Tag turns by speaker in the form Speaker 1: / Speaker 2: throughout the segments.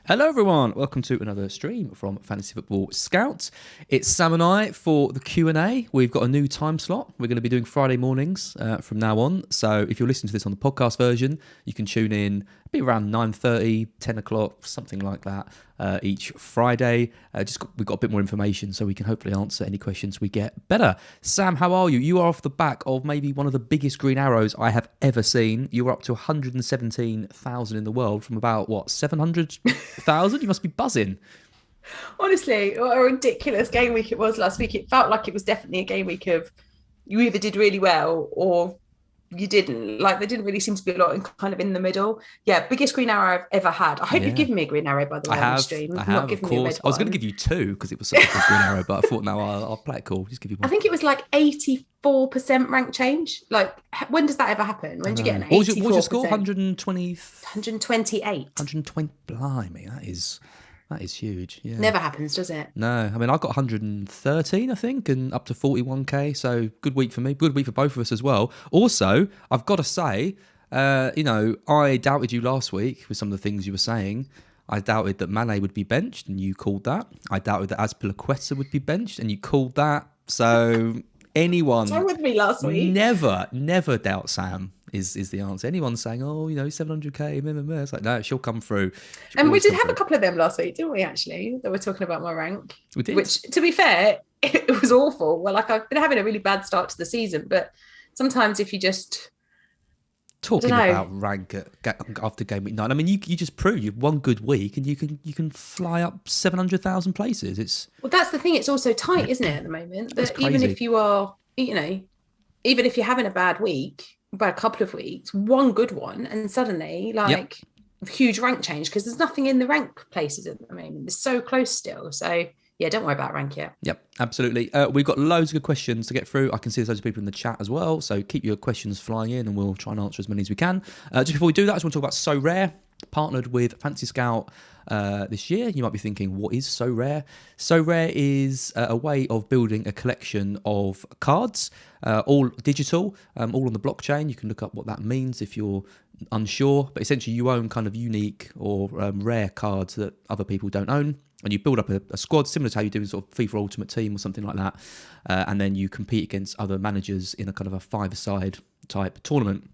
Speaker 1: Hello everyone, welcome to another stream from Fantasy Football Scouts. It's Sam and I for the Q&A. We've got a new time slot. We're going to be doing Friday mornings from now on. So if you're listening to this on the podcast version, you can tune in be around 9:30, 10 o'clock, something like that each Friday. We've got a bit more information so we can hopefully answer any questions we get better. Sam, how are you? You are off the back of maybe one of the biggest green arrows I have ever seen. You were up to 117,000 in the world from about, 700,000? You must be buzzing.
Speaker 2: Honestly, what a ridiculous game week it was last week. It felt like it was definitely a game week of you either did really well or you didn't. Like, there didn't really seem to be a lot in the middle. Yeah, biggest green arrow I've ever had. I hope you've given me a green arrow, by the way, on the stream.
Speaker 1: I have, of course. I was going to give you two because it was such a good green arrow, but I thought, no, I'll play it cool. Just give you one.
Speaker 2: I think it was like 84% rank change. Like, when does that ever happen? When do you get an 84%?
Speaker 1: What was your score? 120?
Speaker 2: 128.
Speaker 1: 120. Blimey, that is huge. Yeah.
Speaker 2: Never happens, does it?
Speaker 1: No, I mean, I got 113, I think, and up to 41k. So good week for me. Good week for both of us as well. Also, I've got to say, I doubted you last week with some of the things you were saying. I doubted that Mane would be benched, and you called that. I doubted that Azpilicueta would be benched, and you called that. So anyone...
Speaker 2: What's with me last week?
Speaker 1: Never doubt Sam. Is the answer. Anyone saying, 700k, it's like, no, she'll come through.
Speaker 2: And we did have a couple of them last week, didn't we, actually, that were talking about my rank?
Speaker 1: We did.
Speaker 2: Which, to be fair, it was awful. Well, I've been having a really bad start to the season, but sometimes if you just...
Speaker 1: Talking about rank after game week 9, I mean, you just proved you've one good week and you can fly up 700,000 places.
Speaker 2: Well, that's the thing. It's also tight, isn't it, at the moment? That even if you are, even if you're having a bad week, by a couple of weeks, one good one, and suddenly huge rank change because there's nothing in the rank places at the moment. It's so close still. So yeah, don't worry about rank yet.
Speaker 1: Yep, absolutely. We've got loads of good questions to get through. I can see there's loads of people in the chat as well. So keep your questions flying in and we'll try and answer as many as we can. Just before we do that, I just want to talk about SoRare, partnered with Fantasy Scout this year. You might be thinking, what is SoRare? SoRare is a way of building a collection of cards, all digital, all on the blockchain. You can look up what that means if you're unsure, but essentially you own kind of unique or rare cards that other people don't own, and you build up a squad similar to how you do in sort of FIFA Ultimate Team or something like that, and then you compete against other managers in a kind of a five-a-side type tournament.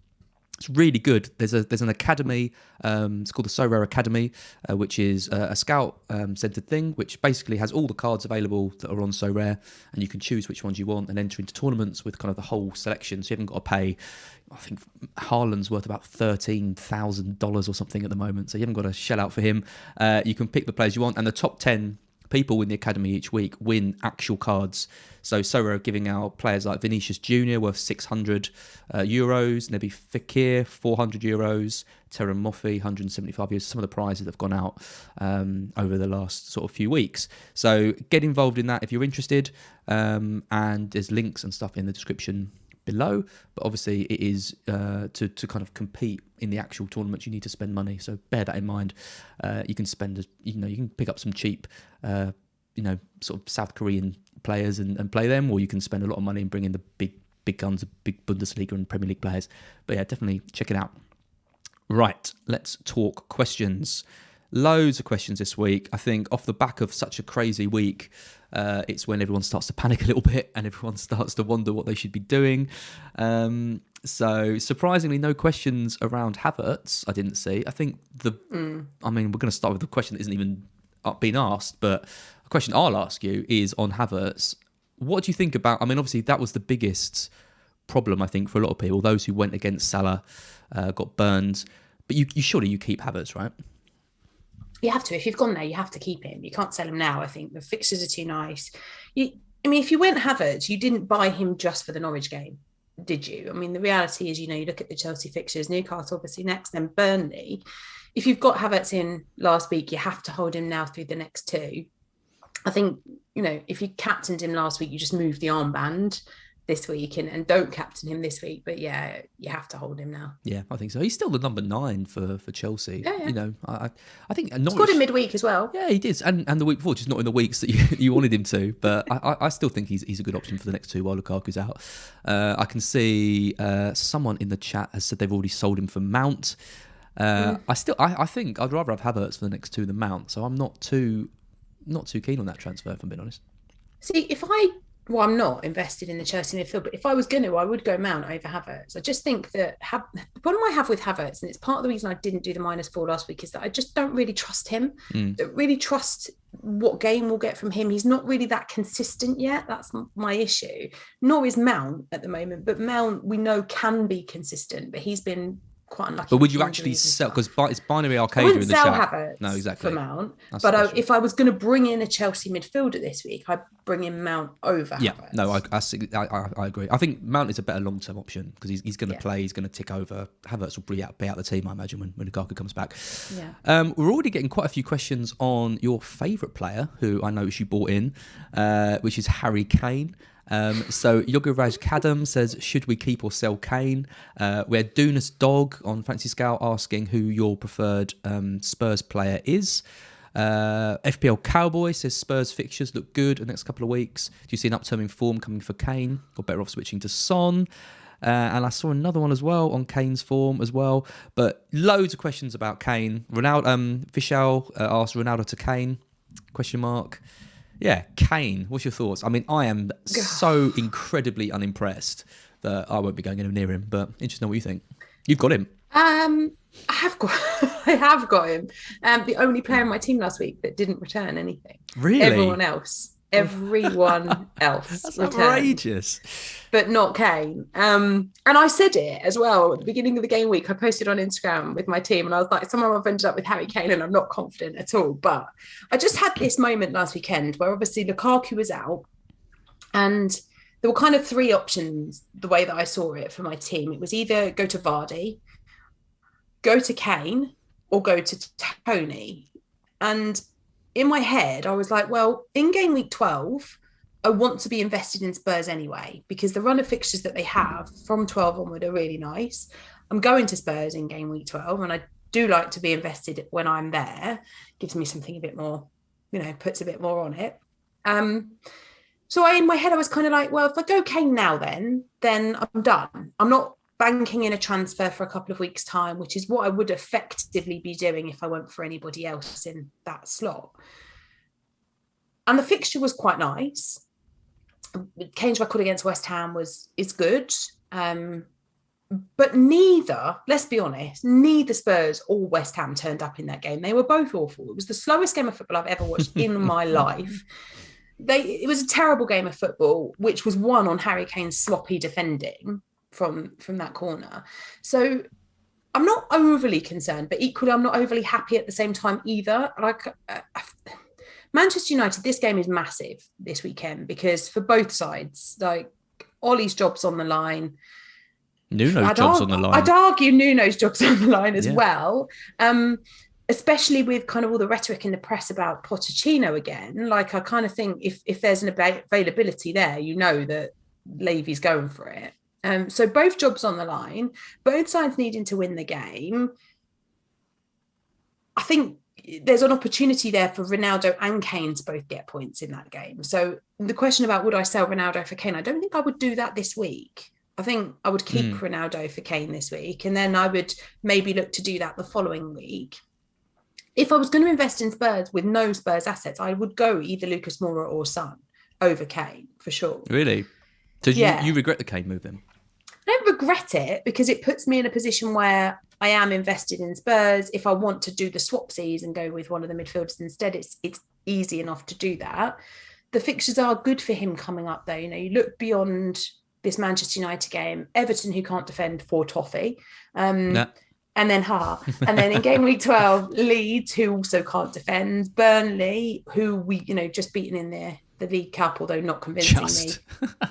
Speaker 1: It's really good. There's an academy. It's called the SoRare Academy, which is a scout-centered thing, which basically has all the cards available that are on SoRare, and you can choose which ones you want and enter into tournaments with kind of the whole selection. So you haven't got to pay. I think Haaland's worth about $13,000 or something at the moment, so you haven't got to shell out for him. You can pick the players you want, and the top 10 people in the academy each week win actual cards. So SoRare are giving out players like Vinicius Jr. worth 600 euros, Nebi Fekir 400 euros, Terran Moffi 175 euros. Some of the prizes that have gone out over the last sort of few weeks. So get involved in that if you're interested, and there's links and stuff in the description below, but obviously it is to kind of compete in the actual tournaments. You need to spend money, so bear that in mind. You can spend, you can pick up some cheap, sort of South Korean players and play them, or you can spend a lot of money and bring in the big guns, big Bundesliga and Premier League players. But yeah, definitely check it out. Right, let's talk questions. Loads of questions this week. I think off the back of such a crazy week, it's when everyone starts to panic a little bit and everyone starts to wonder what they should be doing. So surprisingly, no questions around Havertz I didn't see. I think we're going to start with the question that isn't even been asked, but a question I'll ask you is on Havertz. What do you think about, obviously that was the biggest problem, I think, for a lot of people. Those who went against Salah got burned, but you surely keep Havertz, right?
Speaker 2: You have to. If you've gone there, you have to keep him. You can't sell him now. I think the fixtures are too nice. If you went Havertz, you didn't buy him just for the Norwich game, did you? The reality is, you look at the Chelsea fixtures, Newcastle obviously next, then Burnley. If you've got Havertz in last week, you have to hold him now through the next two. I think, if you captained him last week, you just move the armband this week and don't captain him this week. But yeah, you have to hold him now.
Speaker 1: Yeah, I think so. He's still the number 9 for Chelsea.
Speaker 2: Yeah.
Speaker 1: I think
Speaker 2: Norwich scored in midweek as well.
Speaker 1: Yeah, he did, and the week before, just not in the weeks that you wanted him to. But I still think he's a good option for the next two while Lukaku's out. I can see someone in the chat has said they've already sold him for Mount. I think I'd rather have Havertz for the next two than Mount, so I'm not too keen on that transfer, if I'm being honest.
Speaker 2: See, well, I'm not invested in the Chelsea midfield, but if I was going to, I would go Mount over Havertz. I just think that the problem I have with Havertz, and it's part of the reason I didn't do the -4 last week, is that I just don't really trust him. Don't really trust what game we'll get from him. He's not really that consistent yet. That's my issue. Nor is Mount at the moment, but Mount we know can be consistent, but he's been quite unlucky.
Speaker 1: But would you actually sell? Because it's Binary Arcadia in the
Speaker 2: sell
Speaker 1: chat.
Speaker 2: Havertz
Speaker 1: No, exactly.
Speaker 2: for Mount. But if I was going to bring in a Chelsea midfielder this week, I'd bring in Mount over Havertz.
Speaker 1: No, I agree. I think Mount is a better long-term option because he's going to play, he's going to tick over. Havertz will be out the team, I imagine, when Lukaku comes back.
Speaker 2: Yeah.
Speaker 1: We're already getting quite a few questions on your favourite player, who I noticed you bought in, which is Harry Kane. So Yoguraj Kadam says, should we keep or sell Kane? We had Dunas Dog on Fancy Scout asking who your preferred Spurs player is. FPL Cowboy says Spurs fixtures look good the next couple of weeks. Do you see an upturn in form coming for Kane, or better off switching to Son? And I saw another one as well on Kane's form as well. But loads of questions about Kane. Ronaldo, Vishal asked Ronaldo to Kane? ? Yeah, Kane, what's your thoughts? I mean, I am so incredibly unimpressed that I won't be going anywhere near him, but interested to know what you think. You've got him.
Speaker 2: I have got him. The only player in my team last week that didn't return anything.
Speaker 1: Really?
Speaker 2: Everyone else
Speaker 1: That's
Speaker 2: returned,
Speaker 1: outrageous.
Speaker 2: but not Kane. And I said it as well at the beginning of the game week. I posted on Instagram with my team, and I was like, somehow I've ended up with Harry Kane, and I'm not confident at all. But I just had this moment last weekend where obviously Lukaku was out, and there were kind of three options the way that I saw it for my team. It was either go to Vardy, go to Kane, or go to Tony. And in my head, I was like, well, in game week 12, I want to be invested in Spurs anyway, because the run of fixtures that they have from 12 onward are really nice. I'm going to Spurs in game week 12, and I do like to be invested when I'm there. Gives me something a bit more, puts a bit more on it. So in my head, I was kind of like, well, if I go Kane now, then I'm done. I'm not banking in a transfer for a couple of weeks' time, which is what I would effectively be doing if I went for anybody else in that slot. And the fixture was quite nice. Kane's record against West Ham is good. But let's be honest, neither Spurs or West Ham turned up in that game. They were both awful. It was the slowest game of football I've ever watched in my life. It was a terrible game of football, which was won on Harry Kane's sloppy defending from that corner. So I'm not overly concerned, but equally I'm not overly happy at the same time either. Manchester United, this game is massive this weekend because for both sides, like Ollie's job's on the line.
Speaker 1: Nuno's job's on the line.
Speaker 2: I'd argue Nuno's job's on the line as well. Especially with kind of all the rhetoric in the press about Pochettino again. Like I kind of think if there's an availability there, that Levy's going for it. So both jobs on the line, both sides needing to win the game. I think there's an opportunity there for Ronaldo and Kane to both get points in that game. So the question about would I sell Ronaldo for Kane, I don't think I would do that this week. I think I would keep Ronaldo for Kane this week, and then I would maybe look to do that the following week. If I was going to invest in Spurs with no Spurs assets, I would go either Lucas Moura or Son over Kane for sure.
Speaker 1: Really? So you regret the Kane move then?
Speaker 2: I don't regret it because it puts me in a position where I am invested in Spurs. If I want to do the swapsies and go with one of the midfielders instead, it's easy enough to do that. The fixtures are good for him coming up though. You look beyond this Manchester United game, Everton, who can't defend for toffee.
Speaker 1: Nah.
Speaker 2: And then and then in game week 12, Leeds, who also can't defend, Burnley, who we, just beaten in the League Cup, although not convincingly.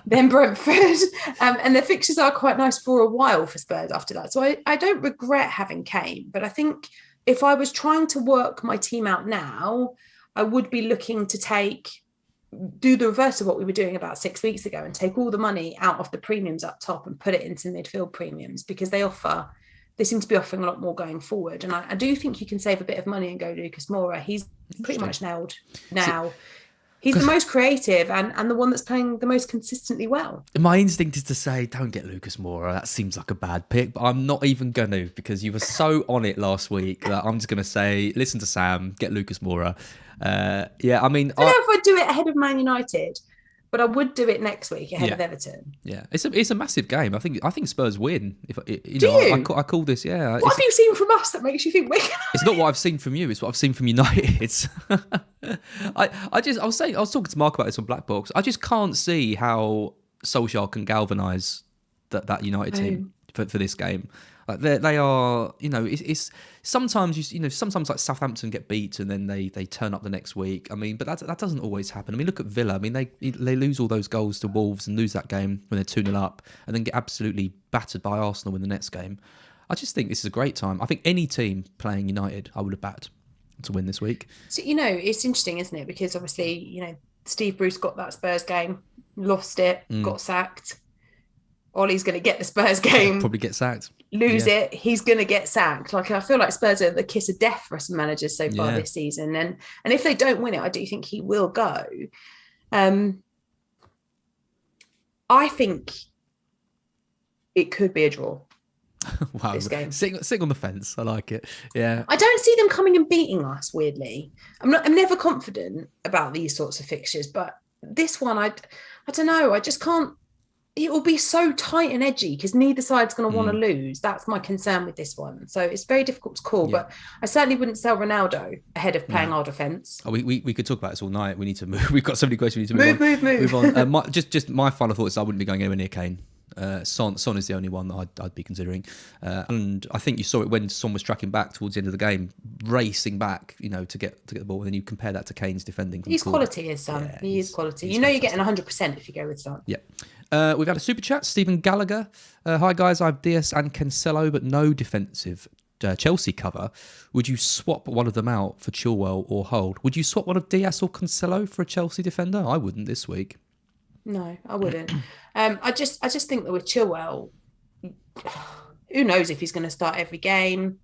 Speaker 2: Then Brentford. And the fixtures are quite nice for a while for Spurs after that. So I don't regret having Kane, but I think if I was trying to work my team out now, I would be looking to do the reverse of what we were doing about 6 weeks ago and take all the money out of the premiums up top and put it into midfield premiums because they seem to be offering a lot more going forward. And I do think you can save a bit of money and go Lucas Moura. He's pretty much nailed now. He's the most creative and the one that's playing the most consistently well.
Speaker 1: My instinct is to say, don't get Lucas Moura. That seems like a bad pick, but I'm not even going to, because you were so on it last week that I'm just going to say, listen to Sam, get Lucas Moura. Yeah, I mean...
Speaker 2: I don't know if I'd do it ahead of Man United, but I would do it next week ahead of Everton.
Speaker 1: Yeah, it's a massive game. I think Spurs win. I call this. Yeah.
Speaker 2: What have you seen from us that makes you think we're gonna
Speaker 1: It's not what I've seen from you. It's what I've seen from United. I was talking to Mark about this on Black Box. I just can't see how Solskjaer can galvanise that United team for this game. Like they are, it's sometimes sometimes like Southampton get beat and then they turn up the next week. I mean, but that doesn't always happen. I mean, look at Villa. I mean, they lose all those goals to Wolves and lose that game when they're 2-0 up, and then get absolutely battered by Arsenal in the next game. I just think this is a great time. I think any team playing United, I would have backed to win this week.
Speaker 2: So it's interesting, isn't it? Because obviously, Steve Bruce got that Spurs game, lost it, got sacked. Ollie's going to get the Spurs game.
Speaker 1: Probably get sacked.
Speaker 2: Lose it, he's going to get sacked. Like, I feel like Spurs are the kiss of death for some managers so far this season. And if they don't win it, I do think he will go. I think it could be a draw.
Speaker 1: Wow.
Speaker 2: This game.
Speaker 1: Sitting on the fence. I like it. Yeah.
Speaker 2: I don't see them coming and beating us, weirdly. I'm never confident about these sorts of fixtures, but this one, I don't know. I just can't. It will be so tight and edgy because neither side's going to want to lose. That's my concern with this one. So it's very difficult to call, but I certainly wouldn't sell Ronaldo ahead of playing our defence.
Speaker 1: Oh, we could talk about this all night. We need to move. We've got so many questions. We need to move on. Just my final thought is I wouldn't be going anywhere near Kane. Son is the only one that I'd be considering, and I think you saw it when Son was tracking back towards the end of the game, racing back, to get the ball, and then you compare that to Kane's defending.
Speaker 2: He's quality, his Son. Yeah, he is quality. You're getting 100% if you go with Son.
Speaker 1: Yeah. We've had a super chat. Stephen Gallagher. Hi guys, I have Diaz and Cancelo, but no defensive Chelsea cover. Would you swap one of them out for Chilwell or hold? Would you swap one of Diaz or Cancelo for a Chelsea defender? I wouldn't this week.
Speaker 2: No, I wouldn't. I just think that with Chilwell, who knows if he's going to start every game.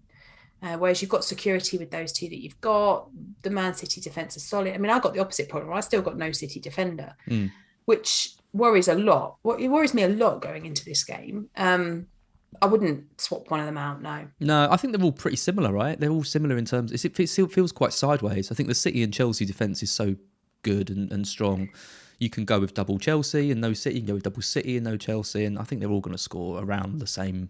Speaker 2: Whereas you've got security with those two that you've got. The Man City defence is solid. I mean, I've got the opposite problem. I still got no City defender, which worries a lot. It worries me a lot going into this game. I wouldn't swap one of them out, no.
Speaker 1: No, I think they're all pretty similar, right? They're all similar in terms... It feels quite sideways. I think the City and Chelsea defence is so good and strong. You can go with double Chelsea and no City. You can go with double City and no Chelsea. And I think they're all going to score around the same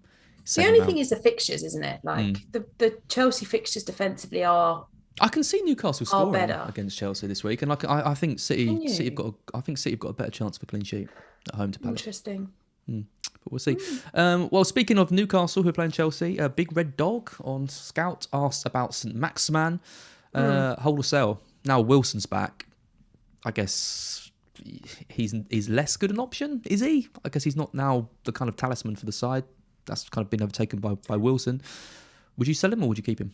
Speaker 2: The only thing is the fixtures, isn't it? Like the Chelsea fixtures defensively are...
Speaker 1: I can see Newcastle scoring against Chelsea this week, and I think City have got a better chance of a clean sheet at home to Palace.
Speaker 2: Interesting.
Speaker 1: But we'll see. Well, speaking of Newcastle, who are playing Chelsea, Big Red Dog on Scout asked about St Maximan. Hold or sell. Now Wilson's back. I guess he's less good an option, is he? I guess he's not now the kind of talisman for the side. That's kind of been overtaken by Wilson. Would you sell him or would you keep him?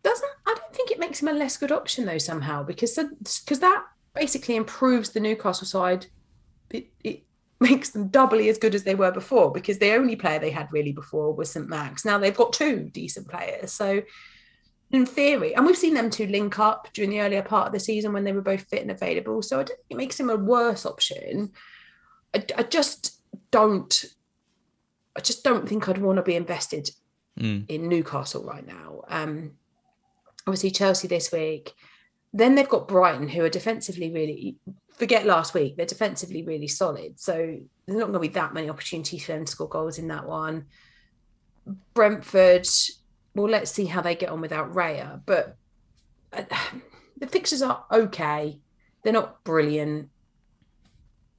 Speaker 2: I don't think it makes him a less good option though somehow because that basically improves the Newcastle side. It makes them doubly as good as they were before because the only player they had really before was St Max. Now they've got two decent players. So in theory, and we've seen them two link up during the earlier part of the season when they were both fit and available. So I don't think it makes him a worse option. I just don't think I'd want to be invested in Newcastle right now. Obviously Chelsea this week. Then they've got Brighton, who are defensively really, forget last week, they're defensively really solid. So there's not going to be that many opportunities for them to score goals in that one. Brentford, well, let's see how they get on without Raya. But the fixtures are okay. They're not brilliant.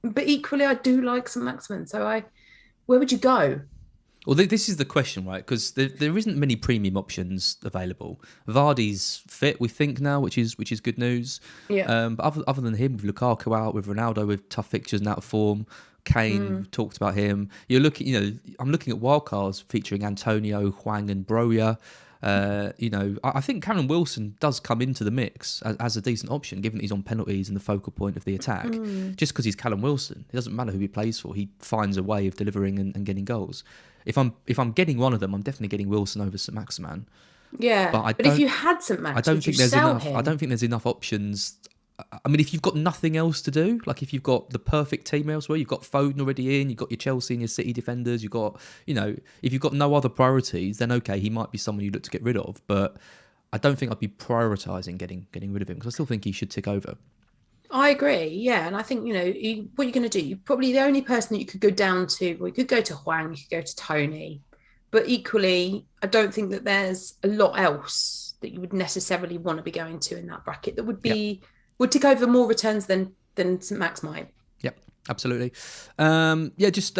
Speaker 2: But equally, I do like St Maximin. So where would you go?
Speaker 1: Well, this is the question, right? Because there isn't many premium options available. Vardy's fit, we think now, which is good news.
Speaker 2: Yeah.
Speaker 1: But other than him, with Lukaku out, with Ronaldo with tough fixtures and out of form, Kane, we've talked about him. You're looking, I'm looking at wildcards featuring Antonio, Hwang, and Broja. I think Callum Wilson does come into the mix as a decent option, given that he's on penalties and the focal point of the attack. Just because he's Callum Wilson, it doesn't matter who he plays for. He finds a way of delivering and getting goals. If I'm getting one of them, I'm definitely getting Wilson over St Maximan.
Speaker 2: Yeah, but if you had St Maximan, I don't think there's enough.
Speaker 1: I don't think there's enough options I mean, if you've got nothing else to do, like if you've got the perfect team elsewhere, you've got Foden already in, you've got your Chelsea and your City defenders, you've got, if you've got no other priorities, then okay, he might be someone you look to get rid of. But I don't think I'd be prioritising getting rid of him, because I still think he should tick over.
Speaker 2: I agree, yeah, and I think what you're going to do. You probably the only person that you could go down to. Well, you could go to Huang, you could go to Tony, but equally, I don't think that there's a lot else that you would necessarily want to be going to in that bracket that would would tick over more returns than St Max might.
Speaker 1: Yep, absolutely. Just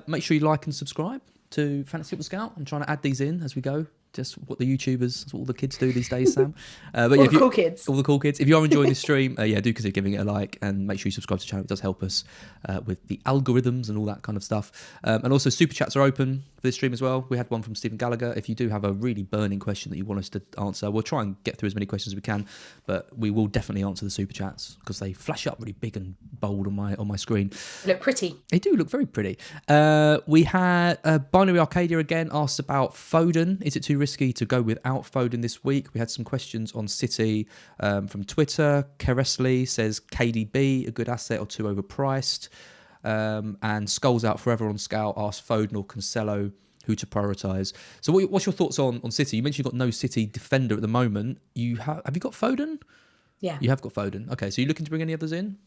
Speaker 1: make sure you like and subscribe to Fantasy Football Scout. I'm trying to add these in as we go. Just what the YouTubers, that's what all the kids do these days, Sam.
Speaker 2: But all the cool kids.
Speaker 1: All the cool kids. If you are enjoying this stream, do consider giving it a like, and make sure you subscribe to the channel. It does help us with the algorithms and all that kind of stuff. And also, super chats are open for this stream as well. We had one from Stephen Gallagher. If you do have a really burning question that you want us to answer, we'll try and get through as many questions as we can, but we will definitely answer the super chats because they flash up really big and bold on my screen.
Speaker 2: They look pretty.
Speaker 1: They do look very pretty. We had Binary Arcadia again asked about Foden. Is it too risky to go without Foden this week? We had some questions on City from Twitter. Keresley says KDB, a good asset or too overpriced. And Skulls Out Forever on Scout asked Foden or Cancelo who to prioritise. So what's your thoughts on City? You mentioned you've got no City defender at the moment. Have you got Foden?
Speaker 2: Yeah.
Speaker 1: You have got Foden. Okay, so you're looking to bring any others in?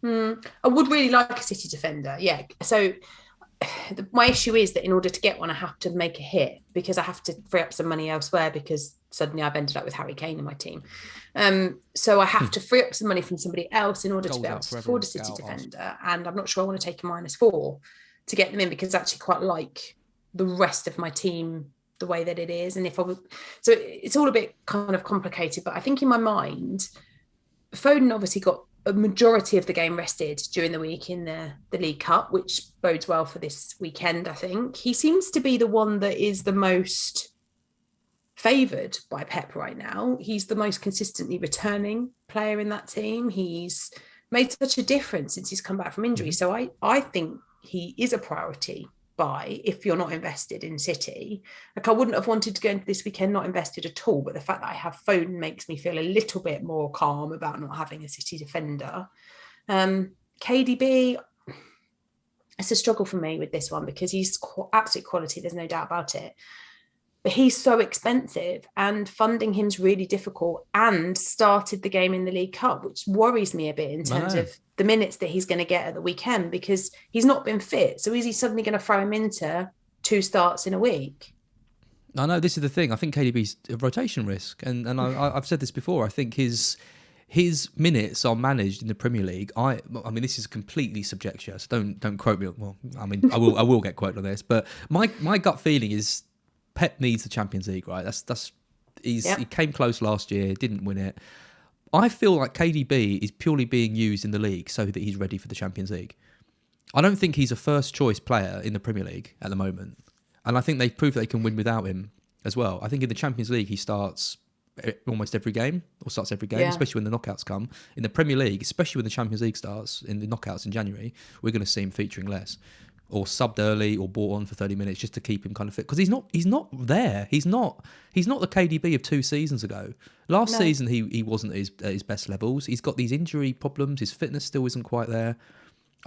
Speaker 2: I would really like a City defender, yeah. So my issue is that in order to get one, I have to make a hit because I have to free up some money elsewhere because suddenly I've ended up with Harry Kane in my team. So I have to free up some money from somebody else in order to be able to afford a City defender. And I'm not sure I want to take a -4 to get them in because I actually quite like the rest of my team the way that it is. And so it's all a bit kind of complicated, but I think in my mind, Foden obviously got a majority of the game rested during the week in the League Cup, which bodes well for this weekend, I think. He seems to be the one that is the most favoured by Pep right now. He's the most consistently returning player in that team. He's made such a difference since he's come back from injury. So I think he is a priority buy if you're not invested in City. Like I wouldn't have wanted to go into this weekend not invested at all, but the fact that I have Foden makes me feel a little bit more calm about not having a City defender. KDB, it's a struggle for me with this one because he's absolute quality, there's no doubt about it. But he's so expensive and funding him's really difficult, and started the game in the League Cup, which worries me a bit in terms of the minutes that he's going to get at the weekend because he's not been fit. So is he suddenly going to throw him into 2 starts in a week?
Speaker 1: I know, this is the thing. I think KDB's a rotation risk. And I've said this before. I think his minutes are managed in the Premier League. I mean, this is completely subjective, so don't quote me. Well, I mean, I will get quoted on this, but my gut feeling is Pep needs the Champions League, right? He came close last year, didn't win it. I feel like KDB is purely being used in the league so that he's ready for the Champions League. I don't think he's a first choice player in the Premier League at the moment. And I think they've proved they can win without him as well. I think in the Champions League, he starts almost every game, especially when the knockouts come. In the Premier League, especially when the Champions League starts in the knockouts in January, we're going to see him featuring less, or subbed early, or brought on for 30 minutes just to keep him kind of fit. Because he's not there. He's not the KDB of 2 seasons ago. Last season, he wasn't at his best levels. He's got these injury problems. His fitness still isn't quite there.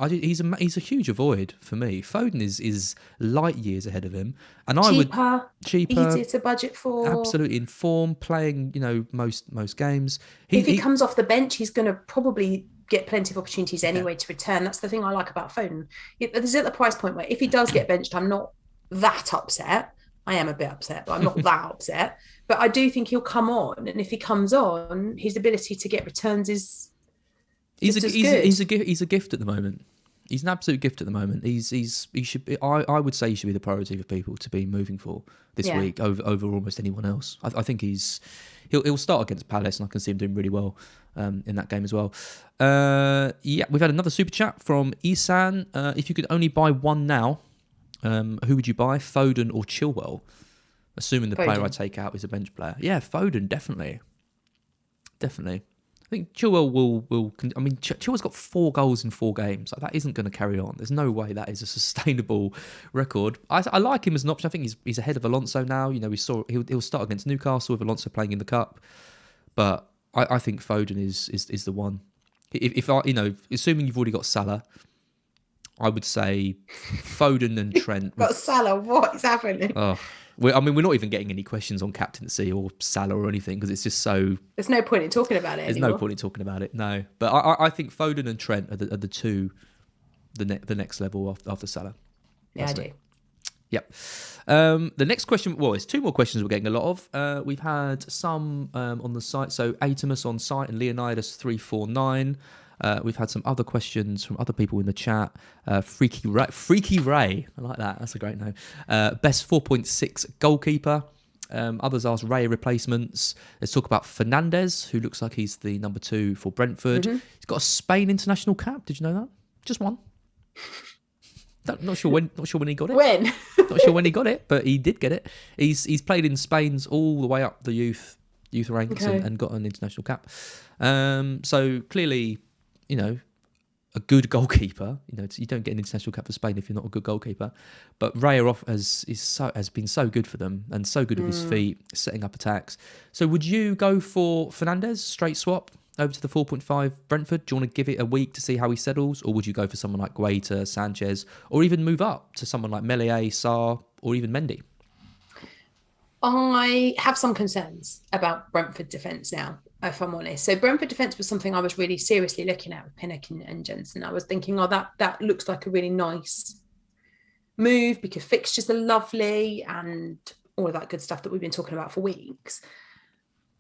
Speaker 1: He's a huge avoid for me. Foden is light years ahead of him, and cheaper,
Speaker 2: easier to budget for.
Speaker 1: Absolutely in form, playing most games.
Speaker 2: If he comes off the bench, he's going to probably get plenty of opportunities anyway to return. That's the thing I like about Foden. This is at the price point where if he does get benched, I'm not that upset. I am a bit upset, but I'm not that upset. But I do think he'll come on, and if he comes on, his ability to get returns is. He's
Speaker 1: a gift at the moment. He's an absolute gift at the moment. He should be. I would say he should be the priority for people to be moving for this week over almost anyone else. I think he'll start against Palace, and I can see him doing really well in that game as well. We've had another super chat from Isan. If you could only buy one now, who would you buy, Foden or Chilwell? Assuming the player I take out is a bench player. Yeah, Foden, definitely. I think Chilwell will. I mean, Chilwell's got 4 goals in 4 games. Like, that isn't going to carry on. There's no way that is a sustainable record. I like him as an option. I think he's ahead of Alonso now. We saw he'll start against Newcastle with Alonso playing in the cup. But I think Foden is the one. If I, assuming you've already got Salah, I would say Foden and Trent.
Speaker 2: Got Salah. What is happening?
Speaker 1: Oh, we're not even getting any questions on captaincy or Salah or anything because it's just so.
Speaker 2: There's no point in talking about it.
Speaker 1: There's
Speaker 2: anymore.
Speaker 1: no point in talking about it. No, but I think Foden and Trent are the two, the next level after Salah.
Speaker 2: Yeah, I do.
Speaker 1: Yep. The next question, well, it's two more questions we're getting a lot of. We've had some on the site. So Atimus on site and Leonidas349. We've had some other questions from other people in the chat. Freaky Ray. I like that. That's a great name. Best 4.6 goalkeeper. Others ask Ray replacements. Let's talk about Fernandez, who looks like he's the number 2 for Brentford.
Speaker 2: Mm-hmm.
Speaker 1: He's got a Spain international cap. Did you know that? Just one. Not sure when he got it.
Speaker 2: When?
Speaker 1: Not sure when he got it, but he did get it. He's played in Spain's all the way up the youth ranks and got an international cap. So clearly, a good goalkeeper. You don't get an international cap for Spain if you're not a good goalkeeper. But Raya has been so good for them and so good with his feet, setting up attacks. So would you go for Fernandez straight swap over to the 4.5 Brentford? Do you want to give it a week to see how he settles, or would you go for someone like Guaita, Sanchez, or even move up to someone like Melier, Sarr, or even Mendy?
Speaker 2: I have some concerns about Brentford defence now, if I'm honest. So Brentford defence was something I was really seriously looking at with Pinnock and Jensen. I was thinking, that looks like a really nice move because fixtures are lovely and all of that good stuff that we've been talking about for weeks.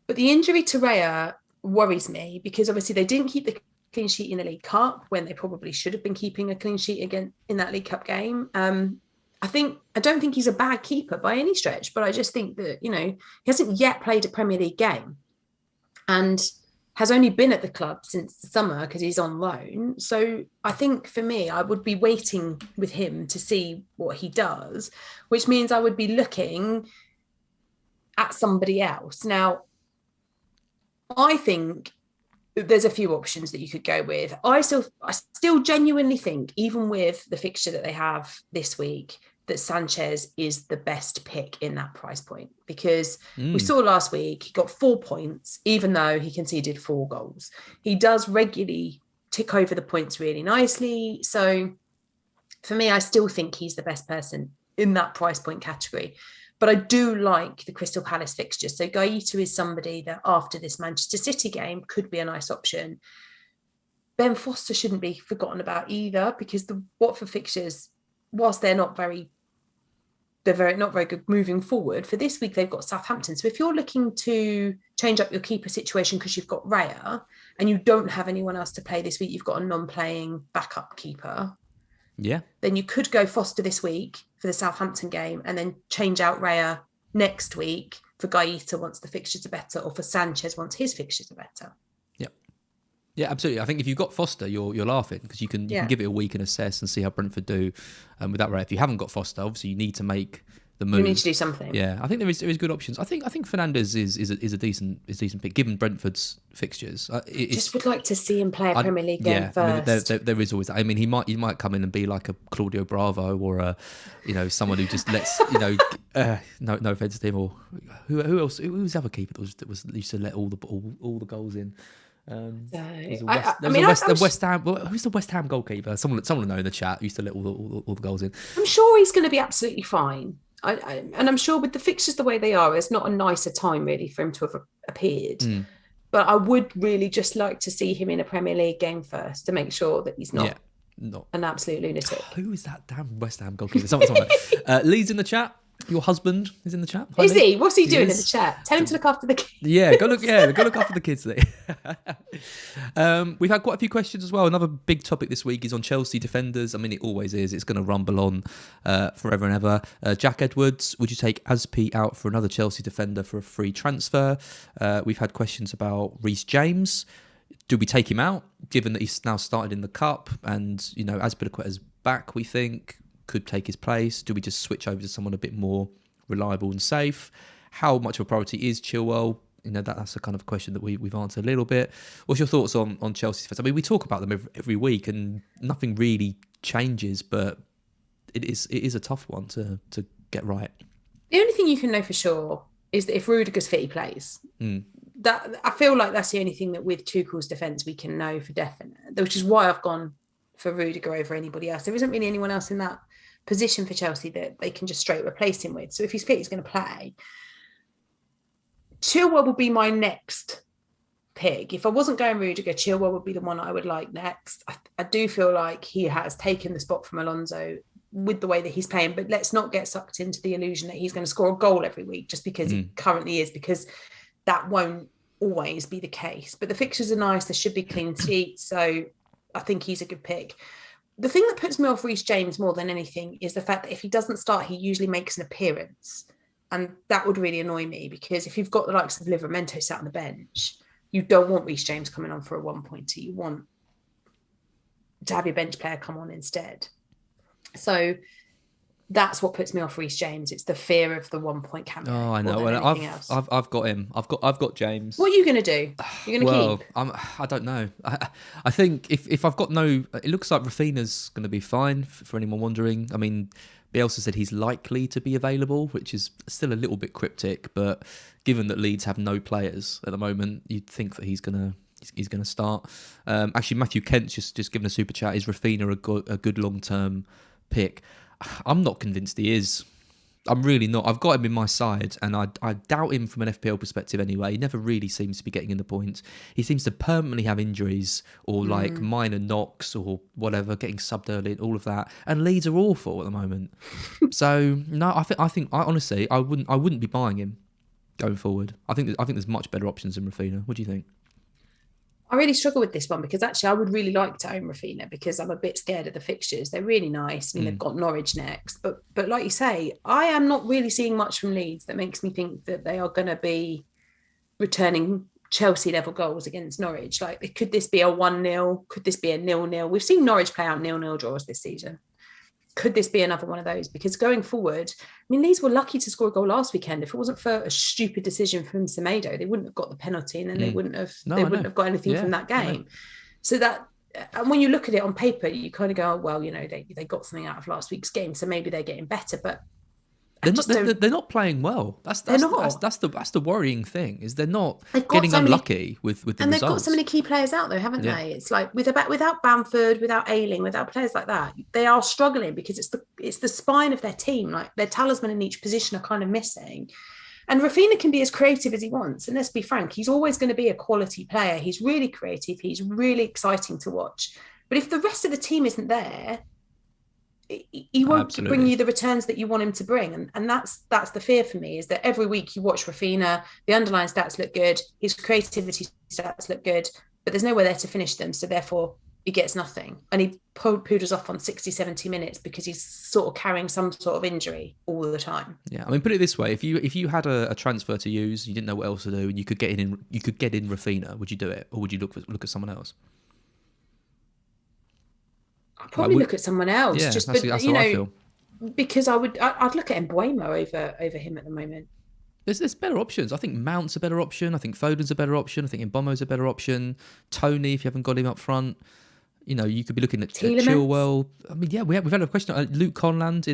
Speaker 2: But the injury to Raya worries me because obviously they didn't keep the clean sheet in the League Cup when they probably should have been keeping a clean sheet again in that League Cup game. I don't think he's a bad keeper by any stretch, but I just think that, he hasn't yet played a Premier League game and has only been at the club since the summer because he's on loan. So I think for me, I would be waiting with him to see what he does, which means I would be looking at somebody else. Now, I think there's a few options that you could go with. I still genuinely think, even with the fixture that they have this week, that Sanchez is the best pick in that price point because we saw last week he got 4 points, even though he conceded 4 goals. He does regularly tick over the points really nicely. So for me, I still think he's the best person in that price point category. But I do like the Crystal Palace fixture. So Guaita is somebody that after this Manchester City game could be a nice option. Ben Foster shouldn't be forgotten about either because the Watford fixtures, whilst they're not very good moving forward, for this week they've got Southampton. So if you're looking to change up your keeper situation because you've got Raya and you don't have anyone else to play this week, you've got a non-playing backup keeper.
Speaker 1: Yeah.
Speaker 2: Then you could go Foster this week for the Southampton game and then change out Raya next week for Guaita once the fixtures are better or for Sanchez once his fixtures are better.
Speaker 1: Yeah, absolutely. I think if you've got Foster, you're laughing because you can give it a week and assess and see how Brentford do with that Raya. If you haven't got Foster, obviously you need to make the move.
Speaker 2: You need to do something.
Speaker 1: Yeah, I think there is good options. I think Fernandez is a decent pick given Brentford's fixtures.
Speaker 2: Just would like to see him play a Premier League game first.
Speaker 1: I mean, there is always that. I mean, he might come in and be like a Claudio Bravo or someone who just lets no offense to him or who else? Who was the other keeper that was used to let all the goals in? West Ham. Well, who's the West Ham goalkeeper? Someone will know in the chat. Used to let all the goals in.
Speaker 2: I'm sure he's going to be absolutely fine. And I'm sure with the fixtures the way they are, it's not a nicer time really for him to have appeared. But I would really just like to see him in a Premier League game first to make sure that he's not an absolute lunatic.
Speaker 1: Who is that damn West Ham goalkeeper? Someone. Lee's in the chat. Your husband is in the chat.
Speaker 2: Is he? What's he doing in the chat? Tell him to look after the kids.
Speaker 1: Go look after the kids. We've had quite a few questions as well. Another big topic this week is on Chelsea defenders. I mean, it always is. It's going to rumble on forever and ever. Jack Edwards, would you take Aspi out for another Chelsea defender for a free transfer? We've had questions about Reece James. Do we take him out, given that he's now started in the Cup and, Azpilicueta's back, we think, could take his place? Do we just switch over to someone a bit more reliable and safe? How much of a priority is Chilwell? That's a kind of question that we've answered a little bit. What's your thoughts on Chelsea's defence? I mean, we talk about them every week and nothing really changes, but it is a tough one to get right.
Speaker 2: The only thing you can know for sure is that if Rudiger's fit, he plays. that I feel like that's the only thing that with Tuchel's defence we can know for definite, which is why I've gone for Rudiger over anybody else. There isn't really anyone else in that position for Chelsea that they can just straight replace him with. So if he's fit, he's going to play. Chilwell will be my next pick. If I wasn't going Rudiger, Chilwell would be the one I would like next. I do feel like he has taken the spot from Alonso with the way that he's playing, but let's not get sucked into the illusion that he's going to score a goal every week just because he currently is, because that won't always be the case. But the fixtures are nice. There should be clean sheets. So I think he's a good pick. The thing that puts me off Reece James more than anything is the fact that if he doesn't start, he usually makes an appearance. And that would really annoy me, because if you've got the likes of Livramento sat on the bench, you don't want Reece James coming on for a 1-pointer. You want to have your bench player come on instead. So that's what puts me off Reece James. It's the fear of the 1-point cameo.
Speaker 1: Oh, I know. Well, I've got him. I've got James.
Speaker 2: What are you going to do? You're going to keep?
Speaker 1: I don't know. I think if I've got no, it looks like Rafinha's going to be fine for anyone wondering. I mean, Bielsa said he's likely to be available, which is still a little bit cryptic, but given that Leeds have no players at the moment, you'd think that he's gonna start. Actually, Matthew Kent's just given a super chat. Is Rafinha a good long-term pick? I'm not convinced he is. I'm really not. I've got him in my side, and I doubt him from an FPL perspective anyway. He never really seems to be getting in the points. He seems to permanently have injuries or like minor knocks or whatever, getting subbed early, all of that. And Leeds are awful at the moment. So no, I think honestly, I wouldn't be buying him going forward. I think there's much better options than Rafinha. What do you think?
Speaker 2: I really struggle with this one, because actually I would really like to own Rafinha, because I'm a bit scared of the fixtures. They're really nice. I mean, they've got Norwich next. But like you say, I am not really seeing much from Leeds that makes me think that they are going to be returning Chelsea-level goals against Norwich. Like, could this be a 1-0? Could this be a 0-0? We've seen Norwich play out 0-0 draws this season. Could this be another one of those? Because going forward, I mean, Leeds were lucky to score a goal last weekend. If it wasn't for a stupid decision from Semedo, they wouldn't have got the penalty, and then they wouldn't have got anything from that game. So that, and when you look at it on paper, you kind of go, oh, well, you know, they got something out of last week's game, so maybe they're getting better. But
Speaker 1: they're not playing well. That's the worrying thing, is they're not getting unlucky with the results.
Speaker 2: And they've got so many key players out there, haven't they? It's like without Bamford, without Ayling, without players like that, they are struggling, because it's the spine of their team. Like, their talisman in each position are kind of missing. And Rafinha can be as creative as he wants. And let's be frank, he's always going to be a quality player. He's really creative. He's really exciting to watch. But if the rest of the team isn't there, he won't bring you the returns that you want him to bring. And that's the fear for me, is that every week you watch Rafinha, the underlying stats look good, his creativity stats look good, but there's nowhere there to finish them. So therefore he gets nothing. And he poodles off on 60, 70 minutes because he's sort of carrying some sort of injury all the time.
Speaker 1: Yeah, I mean, put it this way, if you had a transfer to use, you didn't know what else to do, and you could get in Rafinha, would you do it? Or would you look at someone else?
Speaker 2: I'd probably look at someone else.
Speaker 1: Yeah, that's how I feel.
Speaker 2: Because I'd look at Mbuemo over him at the moment.
Speaker 1: There's better options. I think Mount's a better option. I think Foden's a better option. I think Mbuemo's a better option. Tony, if you haven't got him up front, you know, you could be looking at Chilwell. I mean, yeah, we've had a question. Luke Conland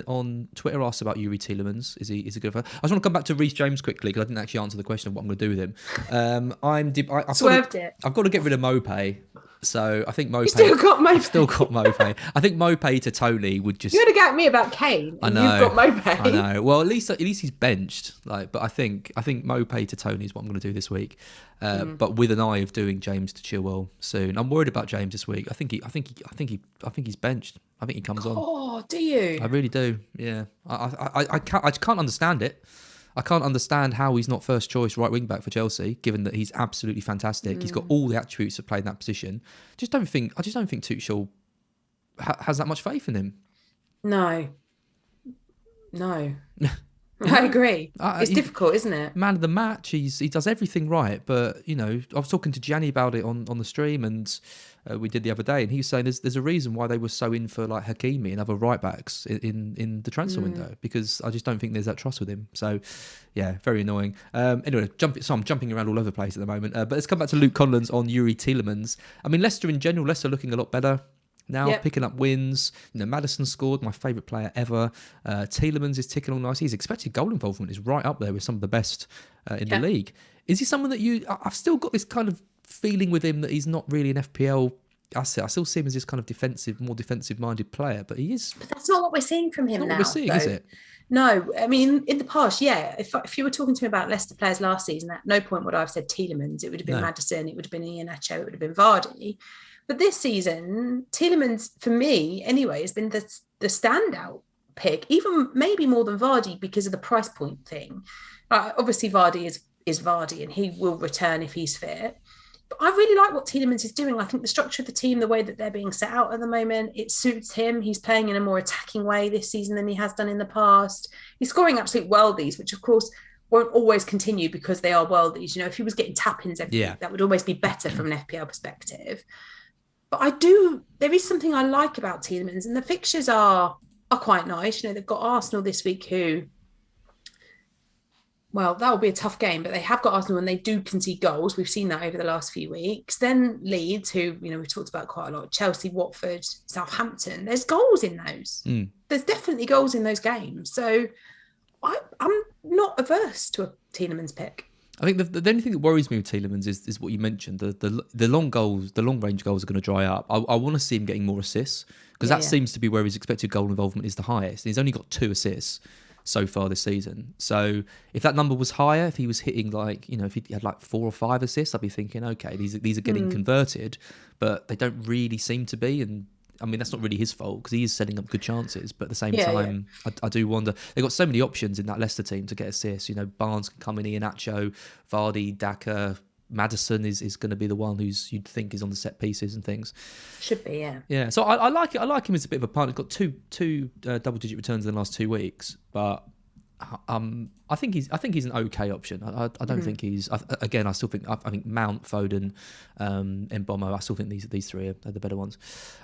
Speaker 1: on Twitter asked about Yuri Tielemans. Is he good? I just want to come back to Reece James quickly, because I didn't actually answer the question of what I'm going to do with him. I've got to get rid of Mopé. So I think Mopé.
Speaker 2: You still got Mopé.
Speaker 1: I've still got Mopé. I think Mopé to Tony would just.
Speaker 2: You would have got me about Kane.
Speaker 1: I know.
Speaker 2: You've got Mopé.
Speaker 1: I know. Well, at least he's benched. But I think Mopé to Tony is what I'm going to do this week. But with an eye of doing James to Chilwell soon. I'm worried about James this week. I think he's benched. I think he comes on.
Speaker 2: Oh, do you?
Speaker 1: I really do. Yeah. I can't understand it. I can't understand how he's not first choice right wing back for Chelsea, given that he's absolutely fantastic. He's got all the attributes of playing that position. I just don't think Tuchel has that much faith in him.
Speaker 2: No. I agree. It's difficult, isn't it?
Speaker 1: Man of the match. He does everything right, but you know, I was talking to Gianni about it on the stream, and we did the other day, and he was saying there's a reason why they were so in for like Hakimi and other right backs in the transfer window, because I just don't think there's that trust with him. So yeah, very annoying. Anyway, I'm jumping around all over the place at the moment. But let's come back to Luke Conlon's on Yuri Tielemans. I mean, Leicester in general, Leicester looking a lot better. now, picking up wins. Maddison scored, my favourite player ever. Tielemans is ticking all nice. His expected goal involvement is right up there with some of the best in the league. Is he someone that I've still got this kind of feeling with him that he's not really an FPL asset. I still see him as this kind of more defensive-minded player, but he is.
Speaker 2: But that's not what we're seeing from him now.
Speaker 1: What we're seeing, is it?
Speaker 2: No, I mean, in the past, if you were talking to me about Leicester players last season, at no point would I have said Tielemans. It would have been Maddison, it would have been Iheanacho, it would have been Vardy. But this season, Tielemans, for me anyway, has been the standout pick, even maybe more than Vardy because of the price point thing. Obviously, Vardy is Vardy and he will return if he's fit. But I really like what Tielemans is doing. I think the structure of the team, the way that they're being set out at the moment, it suits him. He's playing in a more attacking way this season than he has done in the past. He's scoring absolute worldies, which of course won't always continue because they are worldies. If he was getting tap-ins every week, that would always be better from an FPL perspective. But there is something I like about Tielemans, and the fixtures are quite nice. They've got Arsenal this week who, well, that will be a tough game, but they have got Arsenal and they do concede goals. We've seen that over the last few weeks. Then Leeds, who, we've talked about quite a lot, Chelsea, Watford, Southampton. There's goals in those. There's definitely goals in those games. So I'm not averse to a Tielemans pick.
Speaker 1: I think the only thing that worries me with Tielemans is what you mentioned. The long goals, the long range goals are going to dry up. I want to see him getting more assists because that seems to be where his expected goal involvement is the highest. He's only got 2 assists so far this season. So if that number was higher, if he was hitting if he had 4 or 5 assists, I'd be thinking, okay, these are getting converted, but they don't really seem to be. And I mean, that's not really his fault because he is setting up good chances. But at the same time, I do wonder. They've got so many options in that Leicester team to get assists. Barnes can come in, Iheanacho, Vardy, Daka, Maddison is going to be the one you'd think is on the set pieces and things.
Speaker 2: Should be, yeah.
Speaker 1: Yeah, so I like it. I like him as a bit of a partner. He's got two double-digit returns in the last 2 weeks, but I think he's an okay option. I don't think he's. Again, I still think I think Mount, Foden, Mbomo. I still think these 3 are the better ones.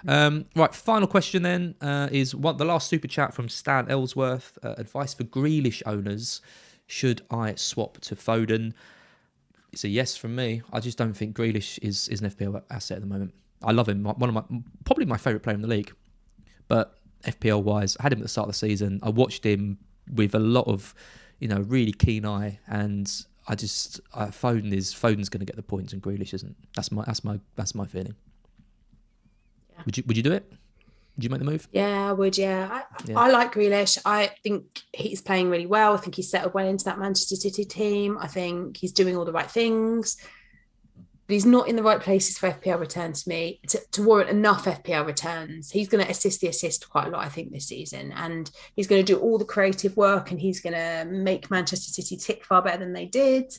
Speaker 1: Right, final question then is the last super chat from Stan Ellsworth. Advice for Grealish owners: should I swap to Foden? It's a yes from me. I just don't think Grealish is an FPL asset at the moment. I love him. Probably my favourite player in the league. But FPL wise, I had him at the start of the season. I watched him with a lot of, really keen eye, and Foden's going to get the points and Grealish isn't. That's my feeling. Yeah. Would you do it? Would you make the move?
Speaker 2: Yeah, I would. Yeah, I like Grealish. I think he's playing really well. I think he's settled well into that Manchester City team. I think he's doing all the right things. But he's not in the right places for FPL returns to me to warrant enough FPL returns. He's going to assist the assist quite a lot, I think, this season. And he's going to do all the creative work and he's going to make Manchester City tick far better than they did.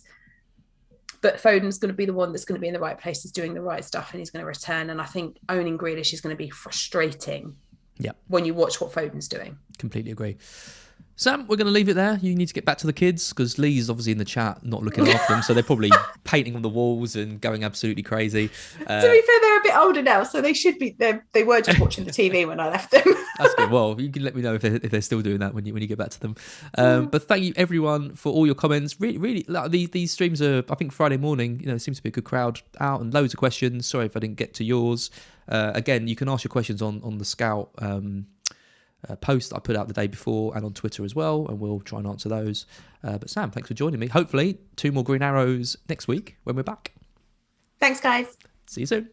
Speaker 2: But Foden's going to be the one that's going to be in the right places doing the right stuff and he's going to return. And I think owning Grealish is going to be frustrating when you watch what Foden's doing.
Speaker 1: Completely agree. Sam, we're going to leave it there. You need to get back to the kids because Lee's obviously in the chat not looking after them. So they're probably painting on the walls and going absolutely crazy.
Speaker 2: To be fair, they're a bit older now. So they should be, they were just watching the TV when I left them.
Speaker 1: That's good. Well, you can let me know if they're still doing that when you get back to them. But thank you everyone for all your comments. Really, these streams are, I think Friday morning, seems to be a good crowd out and loads of questions. Sorry if I didn't get to yours. Again, you can ask your questions on the Scout post I put out the day before and on Twitter as well, and we'll try and answer those. But Sam, thanks for joining me. Hopefully 2 more green arrows next week when we're back.
Speaker 2: Thanks, guys.
Speaker 1: See you soon.